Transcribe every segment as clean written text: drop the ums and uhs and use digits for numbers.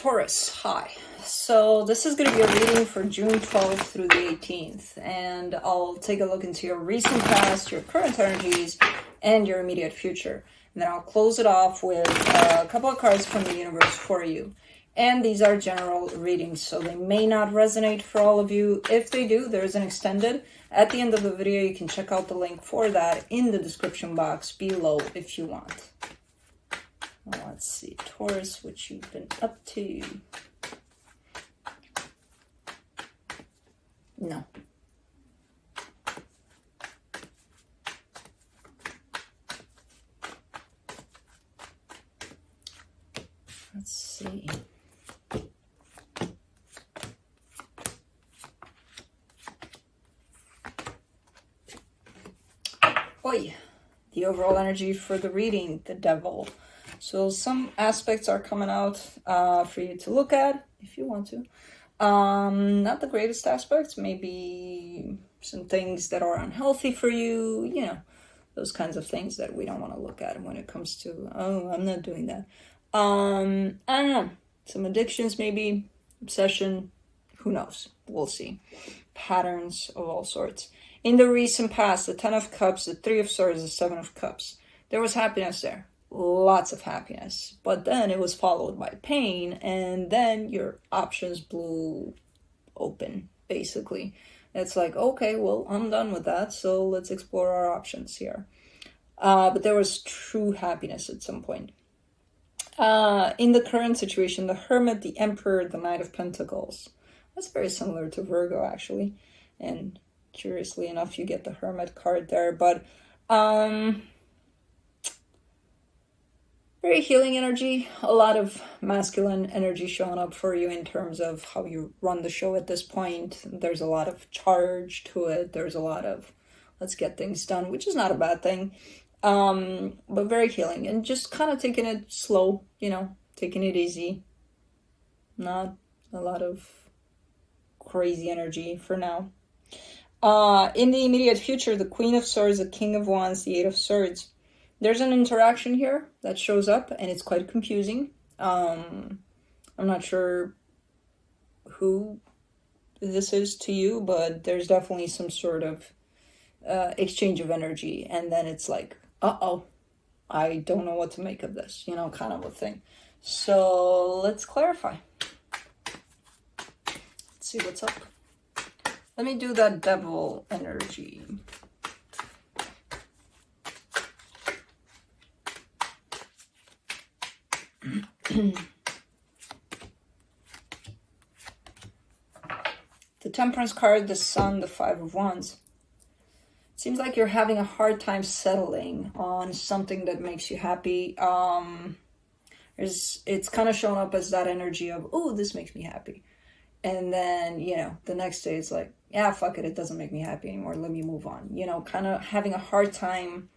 Taurus, hi. So this is going to be a reading for June 12th through the 18th, and I'll take a look into your recent past, your current energies, and your immediate future. And then I'll close it off with a couple of cards from the universe for you. And these are general readings, so they may not resonate for all of you. If they do, there's an extended. At the end of the video, you can check out the link for that in the description box below if you want. Well, let's see, Taurus, what you've been up to. No. Let's see. Oi, the overall energy for the reading, the Devil. So some aspects are coming out for you to look at if you want to. Not the greatest aspects, maybe some things that are unhealthy for you, you know, those kinds of things that we don't want to look at when it comes to, oh, I'm not doing that. I don't know, some addictions maybe, obsession, who knows, we'll see. Patterns of all sorts. In the recent past, the 10 of Cups, the 3 of Swords, the 7 of Cups, there was happiness there. Lots of happiness, but then it was followed by pain, and then your options blew open, basically. It's like, okay, well, I'm done with that, so let's explore our options here. But there was true happiness at some point. In the current situation, the Hermit, the Emperor, the Knight of Pentacles. That's very similar to Virgo, actually, and curiously enough, you get the Hermit card there, but very healing energy, a lot of masculine energy showing up for you in terms of how you run the show at this point. There's a lot of charge to it. There's a lot of let's get things done, which is not a bad thing, but very healing and just kind of taking it slow, you know, taking it easy. Not a lot of crazy energy for now. In the immediate future, the Queen of Swords, the King of Wands, the 8 of Swords. There's an interaction here that shows up, and it's quite confusing. I'm not sure who this is to you, but there's definitely some sort of exchange of energy. And then it's like, uh-oh, I don't know what to make of this, you know, kind of a thing. So let's clarify. Let's see what's up. Let me do that Devil energy. The Temperance card, the Sun, the 5 of Wands. Seems like you're having a hard time settling on something that makes you happy. It's kind of shown up as that energy of, oh, this makes me happy. And then, you know, the next day it's like, yeah, fuck it, it doesn't make me happy anymore. Let me move on. You know, kind of having a hard time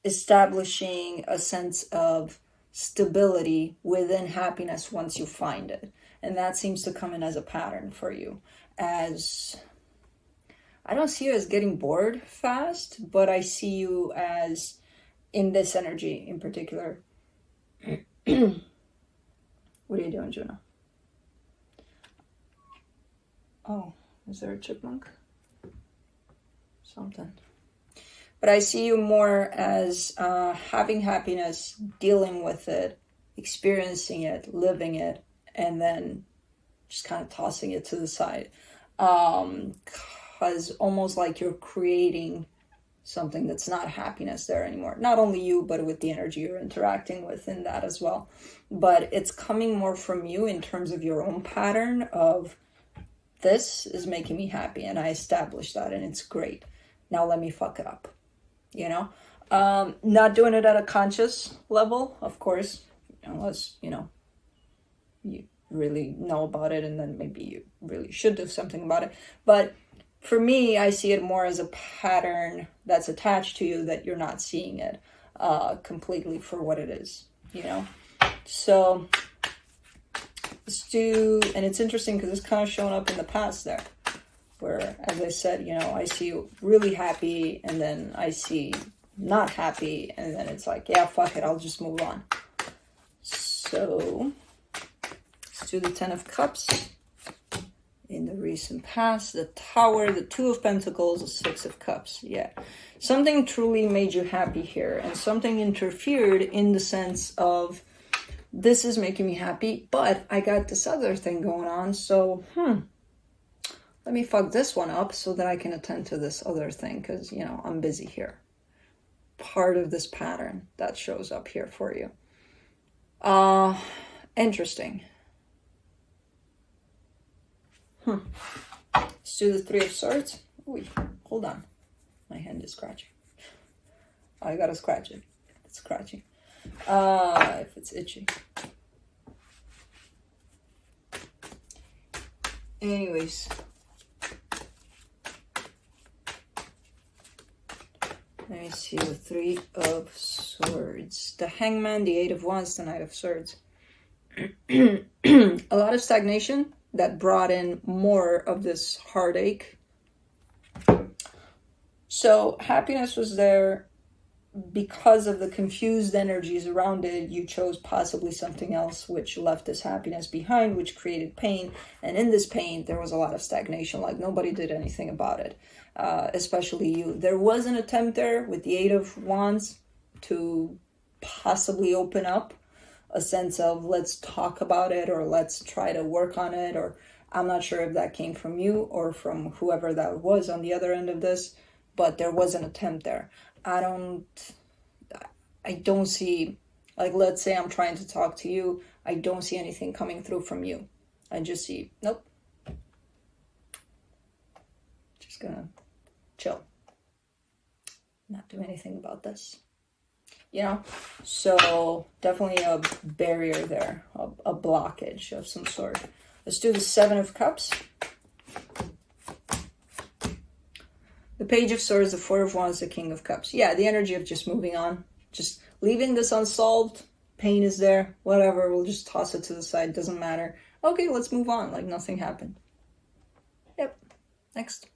establishing a sense of stability within happiness once you find it. And that seems to come in as a pattern for you. As I don't see you as getting bored fast, but I see you as in this energy in particular. What are you doing, Juno? Oh, is there a chipmunk? Something. But I see you more as having happiness, dealing with it, experiencing it, living it, and then just kind of tossing it to the side. Because almost like you're creating something that's not happiness there anymore. Not only you, but with the energy you're interacting with in that as well. But it's coming more from you in terms of your own pattern of this is making me happy and I established that and it's great. Now let me fuck it up. You know, not doing it at a conscious level, of course, unless, you know, you really know about it and then maybe you really should do something about it. But for me, I see it more as a pattern that's attached to you that you're not seeing it completely for what it is, you know. So let's do, and it's interesting because it's kind of shown up in the past there. Where, as I said, you know, I see you really happy, and then I see not happy, and then it's like, yeah, fuck it, I'll just move on. So, let's Let's do the 10 of Cups. In the recent past, the Tower, the 2 of Pentacles, the 6 of Cups. Yeah. Something truly made you happy here. And something interfered in the sense of, this is making me happy, but I got this other thing going on. So, let me fuck this one up so that I can attend to this other thing. Because, you know, I'm busy here. Part of this pattern that shows up here for you. Interesting. Let's do the 3 of Swords. Ooh, hold on. My hand is scratching. I gotta scratch it. It's scratching. If it's itchy. Anyways. Let me see the 3 of Swords. The Hangman, the 8 of Wands, the Knight of Swords. A lot of stagnation that brought in more of this heartache. So happiness was there because of the confused energies around it. You chose possibly something else which left this happiness behind, which created pain. And in this pain, there was a lot of stagnation. Like nobody did anything about it, especially you. There was an attempt there with the 8 of Wands to possibly open up a sense of let's talk about it or let's try to work on it, or I'm not sure if that came from you or from whoever that was on the other end of this, but there was an attempt there. I don't see, like, let's say I'm trying to talk to you, I don't see anything coming through from you. I just see, nope. Just gonna chill. Not do anything about this. You know, so definitely a barrier there, a blockage of some sort. Let's do the 7 of Cups. The Page of Swords, the 4 of Wands, the King of Cups. Yeah, the energy of just moving on, just leaving this unsolved. Pain is there, whatever, we'll just toss it to the side, doesn't matter. Okay, let's move on, like nothing happened. Yep, next,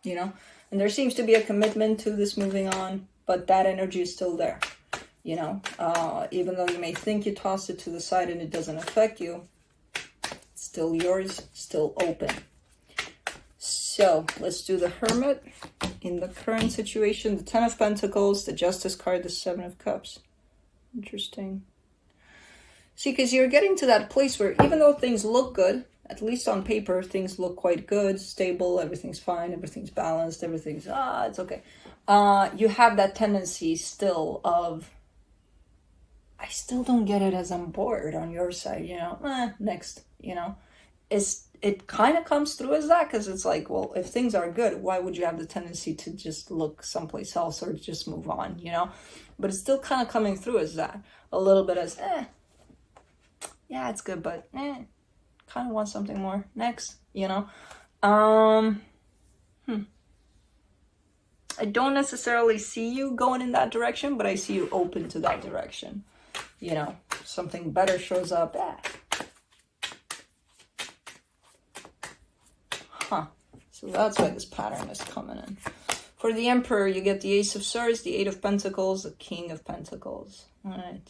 you know. And there seems to be a commitment to this moving on, but that energy is still there. You know, even though you may think you tossed it to the side and it doesn't affect you, it's still yours, still open. So let's do the Hermit. In the current situation, the 10 of Pentacles, the Justice card, the 7 of Cups. Interesting. See, because you're getting to that place where even though things look good, at least on paper, things look quite good, stable, everything's fine, everything's balanced, everything's, it's okay. You have that tendency still of, I still don't get it as I'm bored on your side, you know, next, you know. It kind of comes through as that, because it's like, well, if things are good, why would you have the tendency to just look someplace else or just move on, you know? But it's still kind of coming through as that, a little bit as, yeah, it's good, but kind of want something more next, you know? I don't necessarily see you going in that direction, but I see you open to that direction. You know, something better shows up. So that's why this pattern is coming in. For the Emperor, you get the Ace of Swords, the 8 of Pentacles, the King of Pentacles. All right.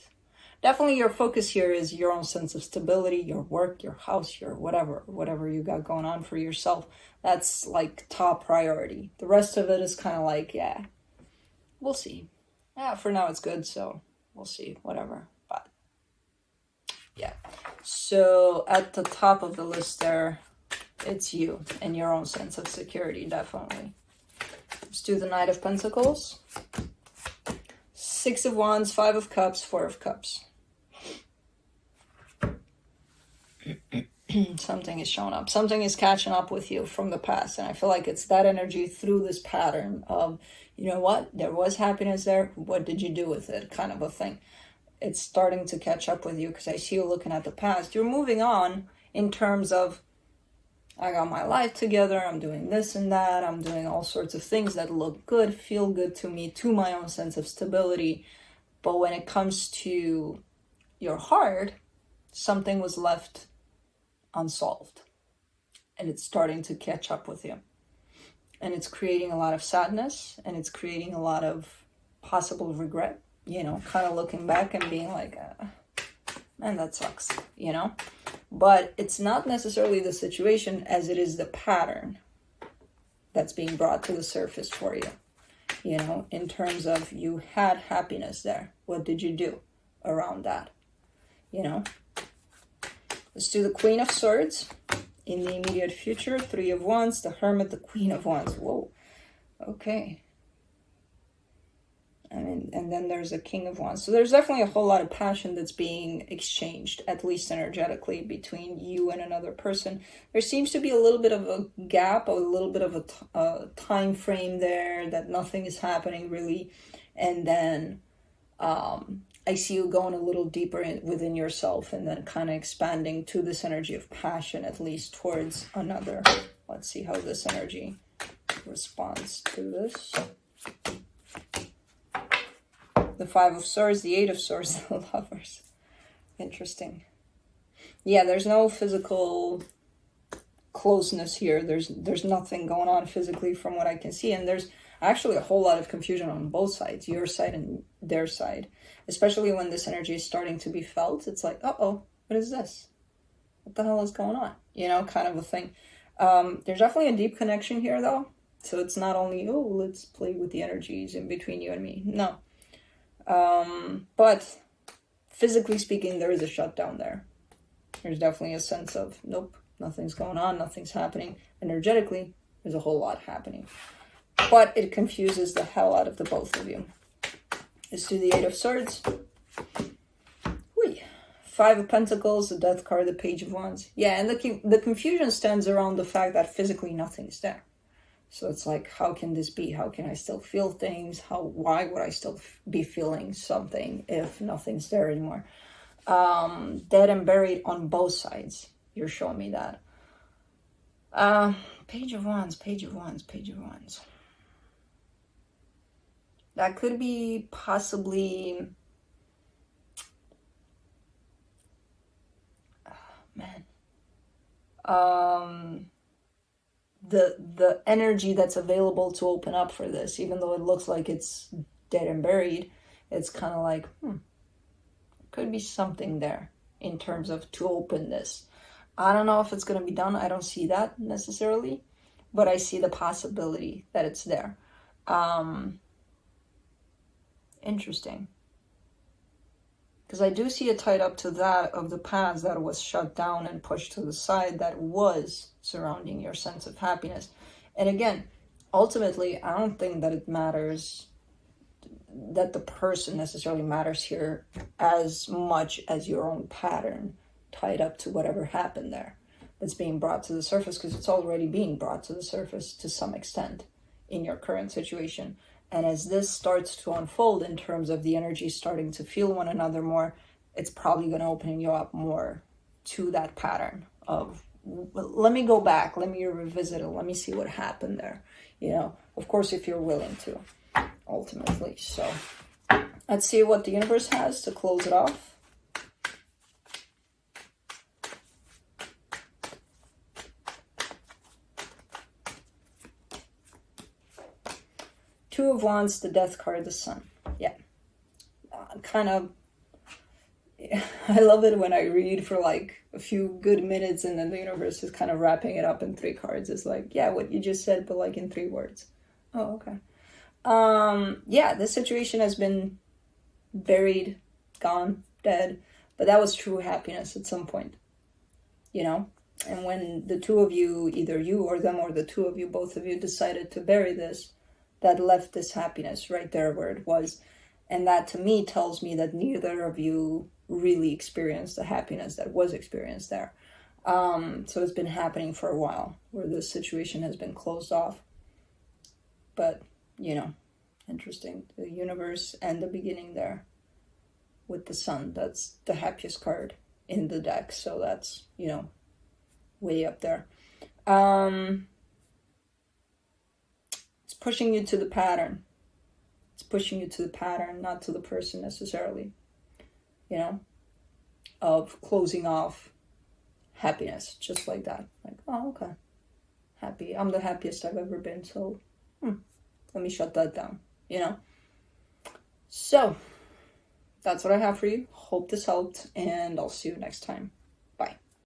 Definitely your focus here is your own sense of stability, your work, your house, your whatever you got going on for yourself. That's like top priority. The rest of it is kind of like, yeah, we'll see. Yeah, for now it's good, so we'll see, whatever. But yeah. So at the top of the list there, it's you and your own sense of security, definitely. Let's do the Knight of Pentacles. 6 of Wands, 5 of Cups, 4 of Cups. Something is showing up. Something is catching up with you from the past. And I feel like it's that energy through this pattern of, you know what? There was happiness there. What did you do with it? Kind of a thing. It's starting to catch up with you because I see you looking at the past. You're moving on in terms of, I got my life together, I'm doing this and that, I'm doing all sorts of things that look good, feel good to me, to my own sense of stability. But when it comes to your heart, something was left unsolved. And it's starting to catch up with you. And it's creating a lot of sadness, and it's creating a lot of possible regret, you know, kind of looking back and being like, man, that sucks, you know? But it's not necessarily the situation as it is the pattern that's being brought to the surface for you, you know, in terms of you had happiness there. What did you do around that, you know? Let's do the Queen of Swords in the immediate future. Three of Wands, the Hermit, the Queen of Wands. Whoa, okay. I mean, and then there's a King of Wands. So there's definitely a whole lot of passion that's being exchanged, at least energetically, between you and another person. There seems to be a little bit of a gap, a little bit of a time frame there that nothing is happening really. And then I see you going a little deeper within yourself and then kind of expanding to this energy of passion, at least towards another. Let's see how this energy responds to this. The Five of Swords, the Eight of Swords, the Lovers. Interesting. Yeah, there's no physical closeness here. There's nothing going on physically from what I can see. And there's actually a whole lot of confusion on both sides, your side and their side. Especially when this energy is starting to be felt. It's like, uh-oh, what is this? What the hell is going on? You know, kind of a thing. There's definitely a deep connection here, though. So it's not only, oh, let's play with the energies in between you and me. No. But physically speaking, there is a shutdown there. There's definitely a sense of, nope, nothing's going on, nothing's happening. Energetically, there's a whole lot happening. But it confuses the hell out of the both of you. Let's do the Eight of Swords. Whee. Five of Pentacles, the Death card, the Page of Wands. Yeah, and the confusion stands around the fact that physically nothing's there. So it's like, how can this be? How can I still feel things? Why would I still be feeling something if nothing's there anymore? Dead and buried on both sides. You're showing me that. Page of Wands, Page of Wands, Page of Wands. That could be possibly... the energy that's available to open up for this, even though it looks like it's dead and buried, it's kind of like, could be something there in terms of to open this. I don't know if it's going to be done. I don't see that necessarily, but I see the possibility that it's there. Interesting. Because I do see it tied up to that of the past that was shut down and pushed to the side that was surrounding your sense of happiness. And again, ultimately, I don't think that it matters, that the person necessarily matters here as much as your own pattern tied up to whatever happened there that's being brought to the surface, because it's already being brought to the surface to some extent in your current situation. And as this starts to unfold in terms of the energy starting to feel one another more, it's probably going to open you up more to that pattern of, let me go back, let me revisit it, let me see what happened there. You know, of course, if you're willing to, ultimately. So let's see what the universe has to close it off. Two of Wands, the Death card, the Sun. Yeah. Kind of, I love it when I read for like a few good minutes and then the universe is kind of wrapping it up in 3 cards. It's like, yeah, what you just said, but like in 3 words. Oh, okay. Yeah, this situation has been buried, gone, dead, but that was true happiness at some point, you know? And when the two of you, either you or them or the two of you, both of you decided to bury this, that left this happiness right there where it was. And that to me tells me that neither of you really experienced the happiness that was experienced there. So it's been happening for a while where this situation has been closed off. But, you know, interesting. The universe and the beginning there with the Sun. That's the happiest card in the deck. So that's, you know, way up there. It's pushing you to the pattern. It's pushing you to the pattern, not to the person necessarily, you know, of closing off happiness, just like that. Like, oh, okay, happy. I'm the happiest I've ever been, so let me shut that down, you know. So that's what I have for you. Hope this helped, and I'll see you next time.